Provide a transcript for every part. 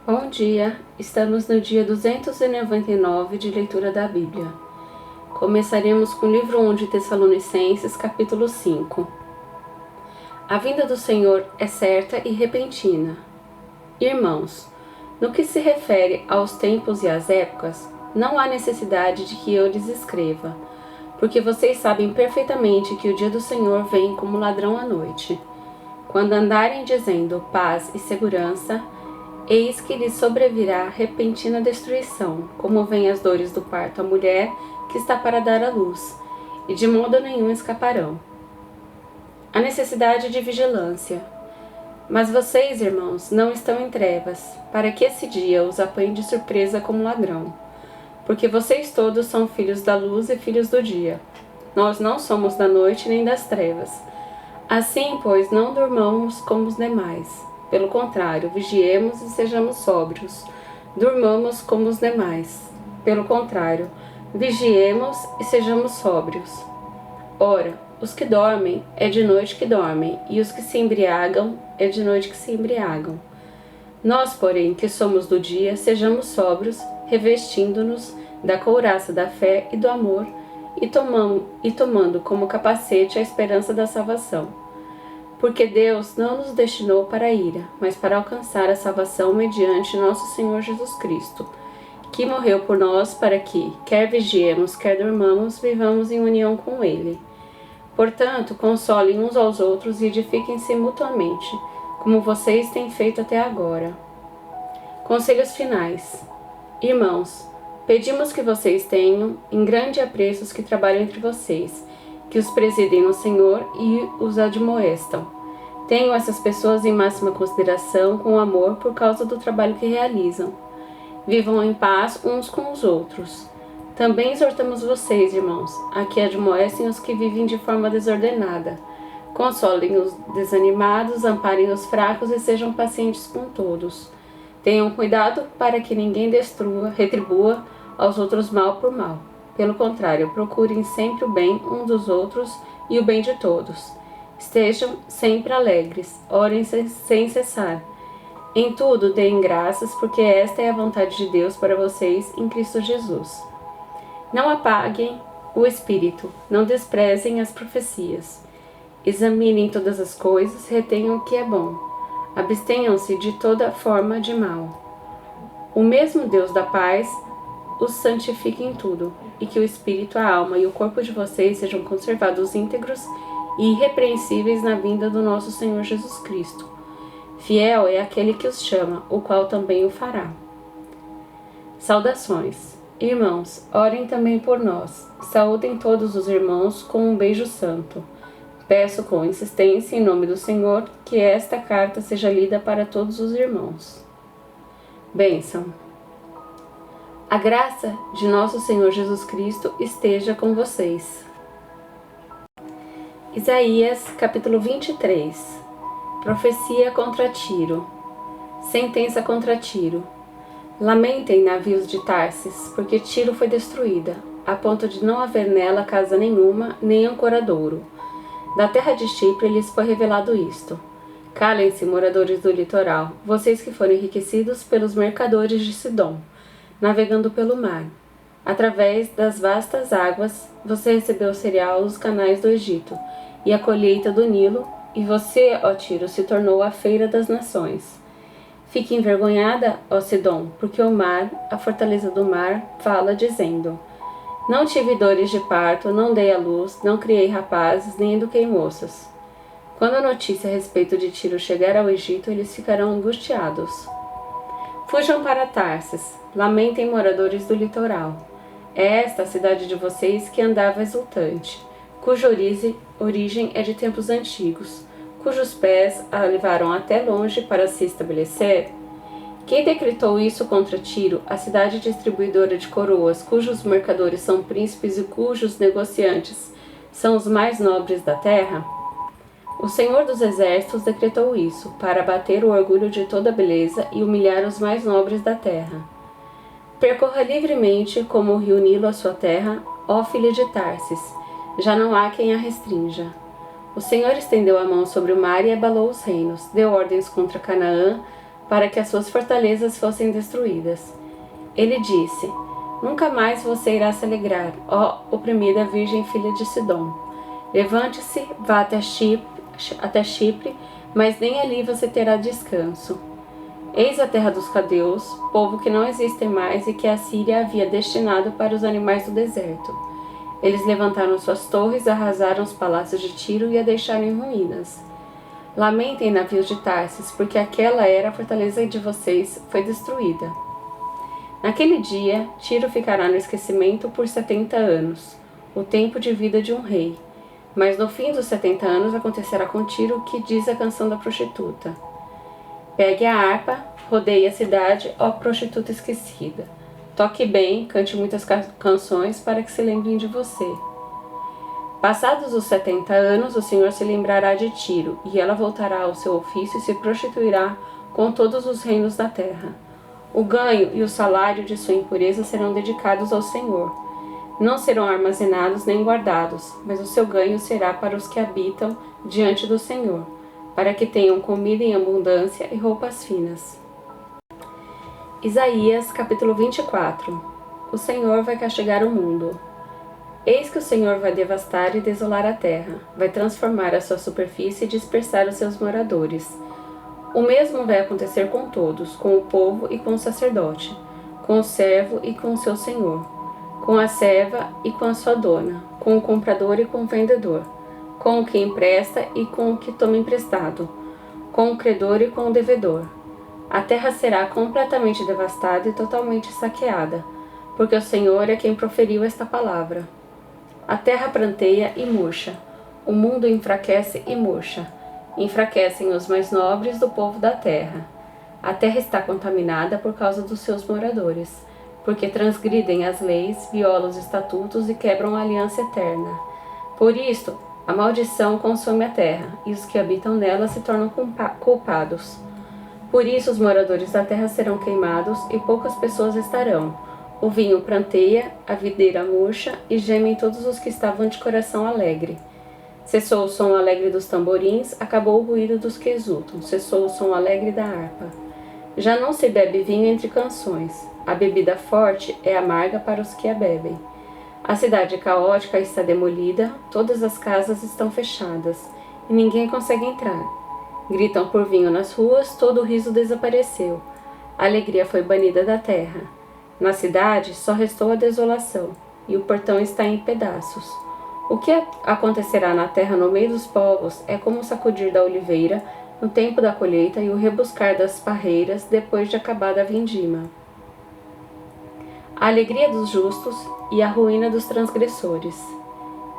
Bom dia, estamos no dia 299 de leitura da Bíblia. Começaremos com o livro 1 de Tessalonicenses, capítulo 5. A vinda do Senhor é certa e repentina. Irmãos, no que se refere aos tempos e às épocas, não há necessidade de que eu lhes escreva, porque vocês sabem perfeitamente que o dia do Senhor vem como ladrão à noite. Quando andarem dizendo paz e segurança, eis que lhes sobrevirá repentina destruição, como vêm as dores do parto à mulher que está para dar à luz, e de modo nenhum escaparão. A necessidade de vigilância. Mas vocês, irmãos, não estão em trevas, para que esse dia os apanhe de surpresa como ladrão. Porque vocês todos são filhos da luz e filhos do dia. Nós não somos da noite nem das trevas. Assim, pois, não durmamos como os demais. Pelo contrário, vigiemos e sejamos sóbrios. Durmamos como os demais. Pelo contrário, vigiemos e sejamos sóbrios. Ora, os que dormem, é de noite que dormem, e os que se embriagam, é de noite que se embriagam. Nós, porém, que somos do dia, sejamos sóbrios, revestindo-nos da couraça da fé e do amor, e tomando como capacete a esperança da salvação. Porque Deus não nos destinou para a ira, mas para alcançar a salvação mediante nosso Senhor Jesus Cristo, que morreu por nós para que, quer vigiemos, quer dormamos, vivamos em união com Ele. Portanto, consolem uns aos outros e edifiquem-se mutuamente, como vocês têm feito até agora. Conselhos finais. Irmãos, pedimos que vocês tenham em grande apreço os que trabalham entre vocês, que os presidem no Senhor e os admoestam. Tenham essas pessoas em máxima consideração com amor por causa do trabalho que realizam. Vivam em paz uns com os outros. Também exortamos vocês, irmãos, a que admoestem os que vivem de forma desordenada. Consolem os desanimados, amparem os fracos e sejam pacientes com todos. Tenham cuidado para que ninguém retribua aos outros mal por mal. Pelo contrário, procurem sempre o bem uns dos outros e o bem de todos. Estejam sempre alegres, orem sem cessar. Em tudo deem graças, porque esta é a vontade de Deus para vocês em Cristo Jesus. Não apaguem o espírito, não desprezem as profecias. Examinem todas as coisas, retenham o que é bom. Abstenham-se de toda forma de mal. O mesmo Deus da paz os santifique em tudo, e que o espírito, a alma e o corpo de vocês sejam conservados íntegros e irrepreensíveis na vinda do nosso Senhor Jesus Cristo. Fiel é aquele que os chama, o qual também o fará. Saudações. Irmãos, orem também por nós. Saúdem todos os irmãos com um beijo santo. Peço com insistência, em nome do Senhor, que esta carta seja lida para todos os irmãos. Bênção. A graça de nosso Senhor Jesus Cristo esteja com vocês. Isaías, capítulo 23. Profecia contra Tiro. Sentença contra Tiro. Lamentem, navios de Tarsis, porque Tiro foi destruída, a ponto de não haver nela casa nenhuma, nem ancoradouro. Da terra de Chipre lhes foi revelado isto. Calem-se, moradores do litoral, vocês que foram enriquecidos pelos mercadores de Sidom, navegando pelo mar. Através das vastas águas, você recebeu o cereal dos canais do Egito, e a colheita do Nilo, e você, ó Tiro, se tornou a feira das nações. Fique envergonhada, ó Sidom, porque o mar, a fortaleza do mar, fala dizendo: não tive dores de parto, não dei à luz, não criei rapazes, nem eduquei moças. Quando a notícia a respeito de Tiro chegar ao Egito, eles ficarão angustiados. Fujam para Tarsis, lamentem, moradores do litoral. É esta a cidade de vocês que andava exultante, cuja origem é de tempos antigos, cujos pés a levaram até longe para se estabelecer. Quem decretou isso contra Tiro, a cidade distribuidora de coroas, cujos mercadores são príncipes e cujos negociantes são os mais nobres da terra? O Senhor dos Exércitos decretou isso, para abater o orgulho de toda beleza e humilhar os mais nobres da terra. Percorra livremente como o rio Nilo a sua terra, ó filha de Tarsis, já não há quem a restrinja. O Senhor estendeu a mão sobre o mar e abalou os reinos, deu ordens contra Canaã, para que as suas fortalezas fossem destruídas. Ele disse: Nunca mais você irá se alegrar, ó oprimida Virgem filha de Sidom. Levante-se, vá até Chipre, mas nem ali você terá descanso. Eis a terra dos caldeus, povo que não existe mais e que a Síria havia destinado para os animais do deserto. Eles levantaram suas torres, arrasaram os palácios de Tiro e a deixaram em ruínas. Lamentem, navios de Tarsis, porque aquela era a fortaleza de vocês foi destruída. Naquele dia, Tiro ficará no esquecimento por 70 anos, o tempo de vida de um rei. Mas no fim dos 70 anos acontecerá com Tiro o que diz a canção da prostituta. Pegue a harpa, rodeie a cidade, ó prostituta esquecida. Toque bem, cante muitas canções para que se lembrem de você. Passados os 70 anos, o Senhor se lembrará de Tiro, e ela voltará ao seu ofício e se prostituirá com todos os reinos da terra. O ganho e o salário de sua impureza serão dedicados ao Senhor. Não serão armazenados nem guardados, mas o seu ganho será para os que habitam diante do Senhor, para que tenham comida em abundância e roupas finas. Isaías, capítulo 24. O Senhor vai castigar o mundo. Eis que o Senhor vai devastar e desolar a terra, vai transformar a sua superfície e dispersar os seus moradores. O mesmo vai acontecer com todos, com o povo e com o sacerdote, com o servo e com o seu senhor, com a serva e com a sua dona, com o comprador e com o vendedor, com o que empresta e com o que toma emprestado, com o credor e com o devedor. A terra será completamente devastada e totalmente saqueada, porque o Senhor é quem proferiu esta palavra. A terra pranteia e murcha, o mundo enfraquece e murcha, enfraquecem os mais nobres do povo da terra. A terra está contaminada por causa dos seus moradores, porque transgridem as leis, violam os estatutos e quebram a aliança eterna. Por isto, a maldição consome a terra, e os que habitam nela se tornam culpados. Por isso os moradores da terra serão queimados, e poucas pessoas estarão. O vinho pranteia, a videira murcha, e gemem todos os que estavam de coração alegre. Cessou o som alegre dos tamborins, acabou o ruído dos que exultam, cessou o som alegre da harpa. Já não se bebe vinho entre canções, a bebida forte é amarga para os que a bebem. A cidade caótica está demolida, todas as casas estão fechadas, e ninguém consegue entrar. Gritam por vinho nas ruas, todo o riso desapareceu. A alegria foi banida da terra. Na cidade só restou a desolação, e o portão está em pedaços. O que acontecerá na terra no meio dos povos é como o sacudir da oliveira no tempo da colheita e o rebuscar das parreiras depois de acabada a vindima. A alegria dos justos e a ruína dos transgressores.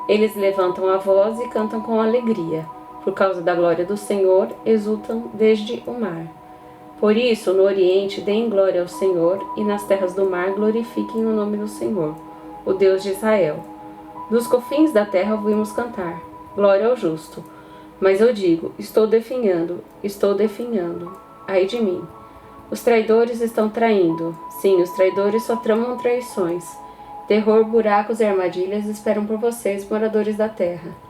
Eles levantam a voz e cantam com alegria. Por causa da glória do Senhor, exultam desde o mar. Por isso, no Oriente, deem glória ao Senhor, e nas terras do mar glorifiquem o nome do Senhor, o Deus de Israel. Dos confins da terra ouvimos cantar, glória ao justo. Mas eu digo, estou definhando, ai de mim. Os traidores estão traindo, sim, os traidores só tramam traições. Terror, buracos e armadilhas esperam por vocês, moradores da terra.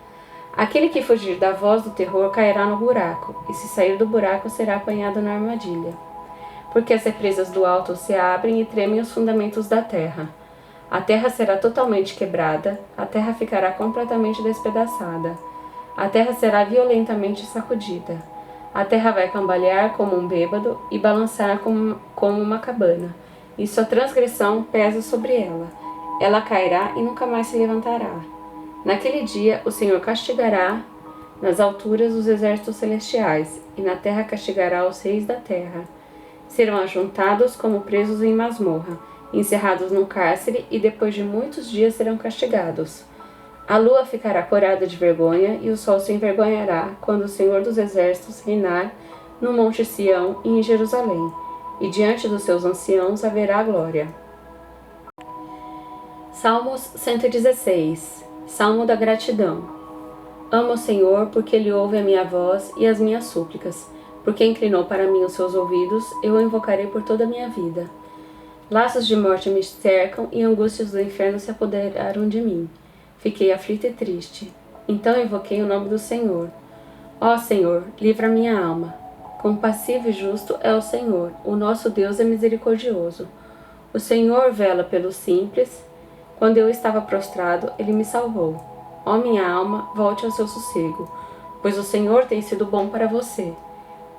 Aquele que fugir da voz do terror cairá no buraco, e se sair do buraco será apanhado na armadilha. Porque as represas do alto se abrem e tremem os fundamentos da terra. A terra será totalmente quebrada, a terra ficará completamente despedaçada. A terra será violentamente sacudida. A terra vai cambalear como um bêbado e balançar como uma cabana, e sua transgressão pesa sobre ela. Ela cairá e nunca mais se levantará. Naquele dia, o Senhor castigará nas alturas os exércitos celestiais, e na terra castigará os reis da terra. Serão ajuntados como presos em masmorra, encerrados num cárcere, e depois de muitos dias serão castigados. A lua ficará corada de vergonha, e o sol se envergonhará, quando o Senhor dos exércitos reinar no monte Sião e em Jerusalém, e diante dos seus anciãos haverá glória. Salmos 116. Salmo da gratidão. Amo o Senhor, porque Ele ouve a minha voz e as minhas súplicas. Porque inclinou para mim os seus ouvidos, eu o invocarei por toda a minha vida. Laços de morte me cercam e angústias do inferno se apoderaram de mim. Fiquei aflita e triste. Então invoquei o nome do Senhor. Ó Senhor, livra minha alma. Compassivo e justo é o Senhor, o nosso Deus é misericordioso. O Senhor vela pelos simples. Quando eu estava prostrado, Ele me salvou. Ó minha alma, volte ao seu sossego, pois o Senhor tem sido bom para você.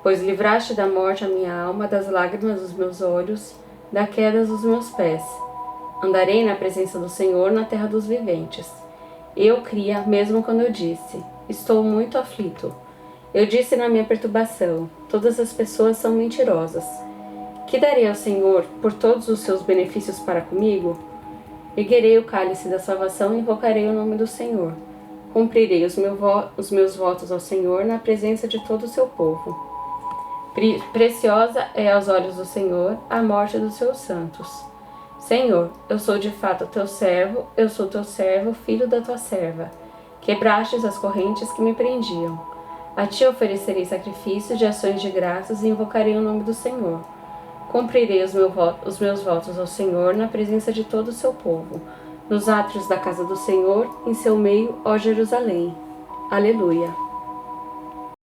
Pois livraste da morte a minha alma, das lágrimas dos meus olhos, da queda dos meus pés. Andarei na presença do Senhor na terra dos viventes. Eu cria, mesmo quando eu disse, estou muito aflito. Eu disse na minha perturbação, todas as pessoas são mentirosas. Que darei ao Senhor por todos os seus benefícios para comigo? Erguerei o cálice da salvação e invocarei o nome do Senhor. Cumprirei os meus votos ao Senhor na presença de todo o seu povo. Preciosa é aos olhos do Senhor a morte dos seus santos. Senhor, eu sou de fato teu servo, eu sou teu servo, filho da tua serva. Quebrastes as correntes que me prendiam. A ti oferecerei sacrifícios de ações de graças e invocarei o nome do Senhor. Cumprirei os meus votos ao Senhor na presença de todo o seu povo, nos átrios da casa do Senhor, em seu meio, ó Jerusalém. Aleluia.